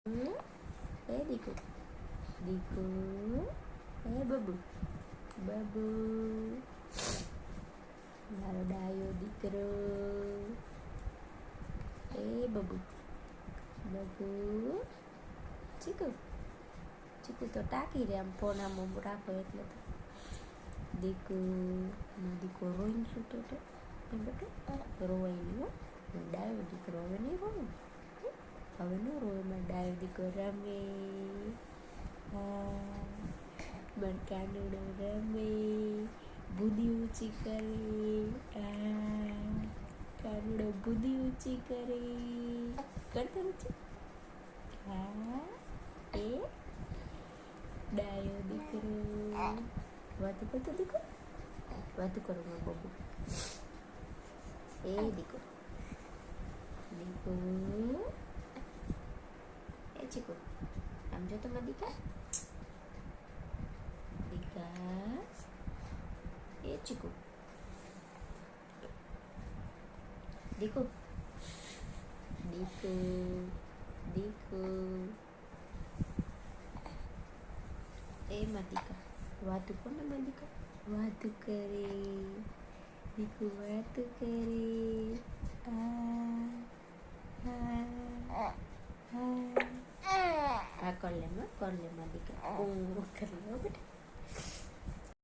એ દીકુ દીકુ એ બબુ બબુ મારો ડાયો દીકરો એ બબુ બબુ ચીકુ ચીકુ તો ટાંકી રે આમ ફોન આમ રાખો એટલે તો દીકુ દીકો રોઈને સૂતો તો એ બેટા રોવાય નહીં હો ડાયો દીકરો હવે નહીં રોવે હવે ન રોવે મારો ડાયો દીકરો રમે મન કાનુડો રમે બુદ્ધિ ઊંચી કરે કાનુડો બુદ્ધિ ઊંચી કરે કરતો ઊંચી એ ડાયો દીકરો વાતું કરતો દીકરો વાતું કરો મારો બબુ એ દીકરો દીકુ એ ચીકુ આમ જો તો મારા દીકા દીકા એ ચીકુ દીકુ દીકુ દીકુ એ મારા દીકા વાતું કોને મારા દીકા વાતું કરે દીકુ વાતું કરે હા કર લે માં દીકરા કર લે બેટા